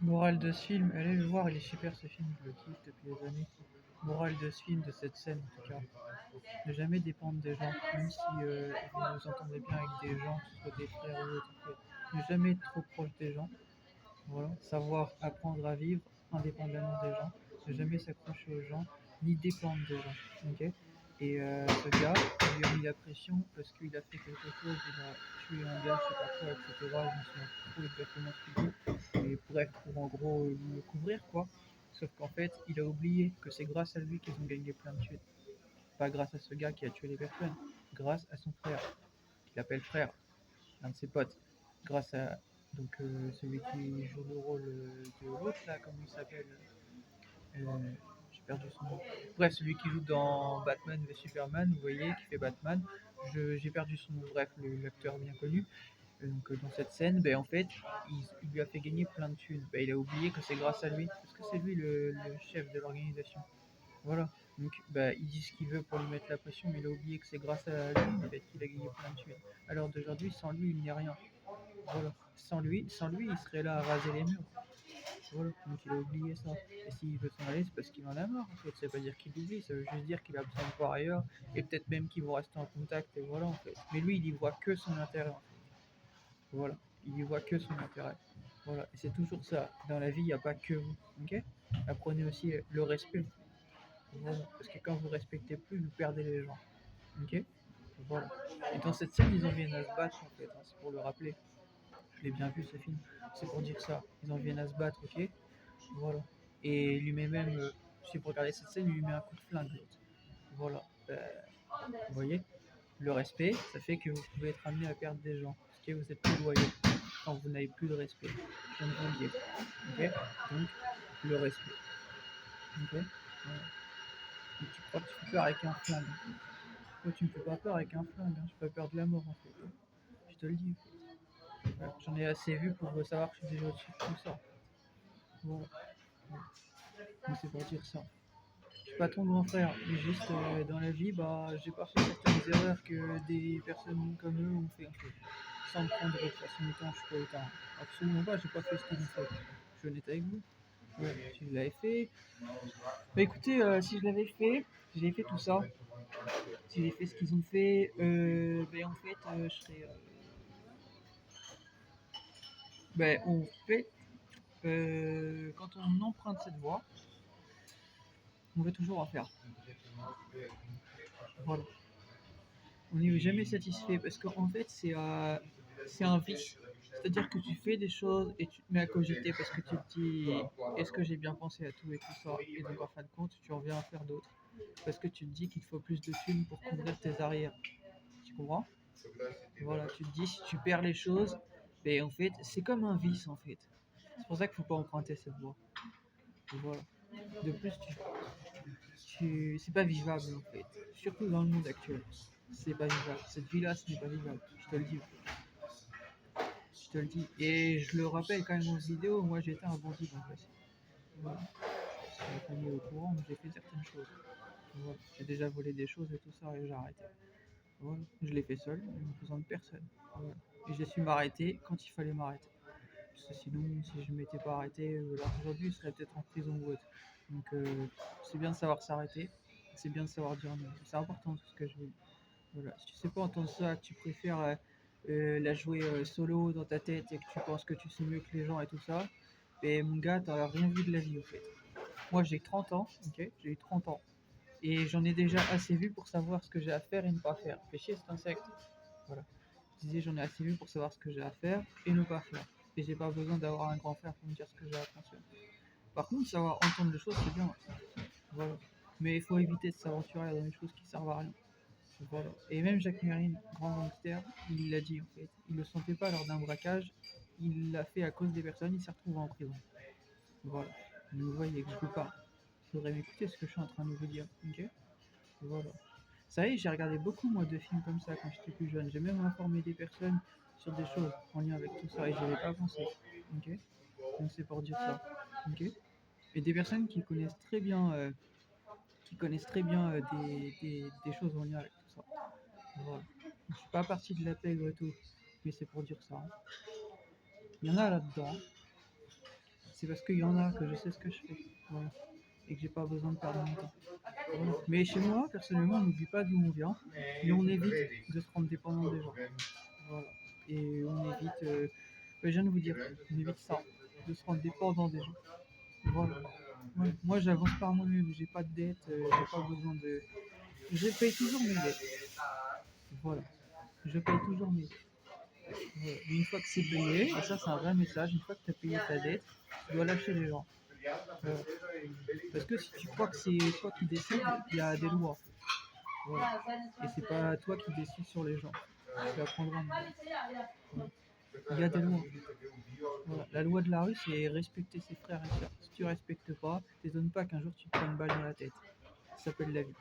Morale de ce film, allez le voir, il est super ce film, je le kiffe depuis des années. Morale de ce film, de cette scène en tout cas, ne jamais dépendre des gens, même si vous vous entendez bien avec des gens, que ce soit des frères ou autres, en fait. Ne jamais être trop proche des gens, voilà. Savoir apprendre à vivre indépendamment des gens, ne jamais s'accrocher aux gens, ni dépendre des gens, ok. Et ce gars, il lui a mis la pression parce qu'il a fait quelque chose, il a tué un gars, je sais pas quoi, etc. Je me souviens plus trop exactement ce qu'il dit. Et bref, pour en gros le couvrir, quoi. Sauf qu'en fait, il a oublié que c'est grâce à lui qu'ils ont gagné plein de thunes. Pas grâce à ce gars qui a tué les personnes, grâce à son frère, qu'il appelle frère, l'un de ses potes. Grâce à donc celui qui joue le rôle de l'autre là, comment il s'appelle, j'ai perdu son nom. Bref, celui qui joue dans Batman v Superman, vous voyez, qui fait Batman. J'ai perdu son nom. Bref, l'acteur bien connu. Donc dans cette scène, ben, en fait, il lui a fait gagner plein de thunes. Ben, il a oublié que c'est grâce à lui, parce que c'est lui le chef de l'organisation. Voilà. Donc, bah, il dit ce qu'il veut pour lui mettre la pression, mais il a oublié que c'est grâce à lui en fait, qu'il a gagné plein de thunes. Alors d'aujourd'hui, sans lui, il n'est rien. Voilà. Sans lui, il serait là à raser les murs. Voilà. Donc il a oublié ça. Et s'il veut s'en aller, c'est parce qu'il en a marre. En fait, ça veut pas dire qu'il oublie, ça veut juste dire qu'il a besoin de voir ailleurs, et peut-être même qu'ils vont rester en contact. Et voilà en fait. Mais lui, il y voit que son intérêt. En fait. Voilà. Il y voit que son intérêt. Voilà. Et c'est toujours ça. Dans la vie, il n'y a pas que vous. Ok. Apprenez aussi le respect. Voilà. Parce que quand vous respectez plus, vous perdez les gens. Ok. Voilà. Et dans cette scène, ils en viennent à se battre en fait. Hein, c'est pour le rappeler. Je l'ai bien vu ce film. C'est pour dire ça. Ils en viennent à se battre, ok. Voilà. Et lui met même, si vous regardez cette scène, il lui met un coup de flingue l'autre. Voilà. Vous voyez, le respect, ça fait que vous pouvez être amené à perdre des gens. Parce que vous êtes plus loyaux quand vous n'avez plus de respect. Je viens de vous le dire. Ok. Donc, le respect. Ok. Voilà. Donc, tu crois que tu fais peur avec un flingue. Toi, tu me fais pas peur avec un flingue. Hein. J'ai pas peur de la mort en fait. Hein. Je te le dis. Voilà. J'en ai assez vu pour savoir que je suis déjà au-dessus de tout ça. Voilà. Donc, c'est pour dire ça. Je suis pas ton grand frère, mais juste dans la vie, bah, j'ai pas fait certaines erreurs que des personnes comme eux ont fait en fait. Sans me prendre de façon autant, je suis pas autant. Absolument pas, j'ai pas fait ce qu'ils ont fait. Je suis honnête avec vous. Ouais, si je l'avais fait. Bah écoutez, si je l'avais fait, si j'avais fait tout ça, si j'ai fait ce qu'ils ont fait, ben en fait, je serais. Ben en fait, quand on emprunte cette voie, on veut toujours en faire. Voilà. On n'est jamais satisfait parce qu'en fait, c'est un vice. C'est-à-dire que tu fais des choses et tu te mets à cogiter parce que tu te dis est-ce que j'ai bien pensé à tout et tout ça. Et donc en fin de compte, tu reviens à faire d'autres. Parce que tu te dis qu'il te faut plus de thunes pour couvrir tes arrières. Tu comprends? Voilà, tu te dis si tu perds les choses, ben en fait, c'est comme un vice en fait. C'est pour ça qu'il ne faut pas emprunter cette voie. Et voilà. De plus, c'est pas vivable en fait. Surtout dans le monde actuel. C'est pas vivable. Cette vie-là, ce n'est pas vivable. Je te le dis. Je te le dis. Et je le rappelle quand même en vidéo, moi j'étais un bandit dans le passé. Voilà. Si ma famille est au courant, j'ai fait certaines choses. Voilà. J'ai déjà volé des choses et tout ça et j'ai arrêté. Voilà. Je l'ai fait seul, en besoin de personne. Voilà. Et j'ai su m'arrêter quand il fallait m'arrêter. Parce que sinon, si je ne m'étais pas arrêté, alors aujourd'hui, je serais peut-être en prison ou autre. Donc, c'est bien de savoir s'arrêter. C'est bien de savoir dire non. C'est important tout ce que je veux dire. Voilà. Si tu sais pas entendre ça, que tu préfères la jouer solo dans ta tête et que tu penses que tu sais mieux que les gens et tout ça, et mon gars, t'as rien vu de la vie en fait. Moi j'ai 30 ans, ok, j'ai eu 30 ans. Et j'en ai déjà assez vu pour savoir ce que j'ai à faire et ne pas faire. Fais chier cet insecte. Voilà. Je disais j'en ai assez vu pour savoir ce que j'ai à faire et ne pas faire. Et j'ai pas besoin d'avoir un grand frère pour me dire ce que j'ai à faire. Par contre, savoir entendre les choses, c'est bien. Voilà. Mais il faut éviter de s'aventurer dans des choses qui servent à rien. Voilà. Et même Jacques Mérine, grand gangster, il l'a dit en fait. Il ne le sentait pas lors d'un braquage, il l'a fait à cause des personnes, il s'est retrouvé en prison. Voilà. Mais vous voyez que je peux pas. Il faudrait m'écouter ce que je suis en train de vous dire. Ok. Voilà. Ça y est, j'ai regardé beaucoup moi de films comme ça quand j'étais plus jeune. J'ai même informé des personnes sur des choses en lien avec tout ça et je n'avais pas pensé. Ok. Donc c'est pour dire ça. Ok. Et des personnes qui connaissent très bien des choses en lien avec tout ça. Voilà. Je suis pas parti de la pègre et tout, mais c'est pour dire ça. Hein. Il y en a là-dedans, C'est parce qu'il y en a que je sais ce que je fais. Voilà. Et que j'ai pas besoin de perdre mon temps. Voilà. Mais chez moi, personnellement, on n'oublie pas d'où on vient, mais on évite de se rendre dépendant des gens. Voilà. Et on évite, je viens de vous dire, on évite ça, de se rendre dépendant des gens. Voilà. Ouais. Moi, j'avance par moi-même, j'ai pas de dette, j'ai pas besoin de. Je paye toujours mes dettes. Voilà. Je paye toujours mes dettes. Voilà. Une fois que c'est payé, et ça, c'est un vrai message, une fois que tu as payé ta dette, tu dois lâcher les gens. Voilà. Parce que si tu crois que c'est toi qui décides, il y a des lois. Voilà. Et c'est pas toi qui décides sur les gens. Tu apprendras. Voilà. Il y a des lois. Voilà. La loi de la rue, c'est respecter ses frères et sœurs. Si tu respectes pas, t'étonnes pas qu'un jour tu te prennes une balle dans la tête. Ça s'appelle la vie.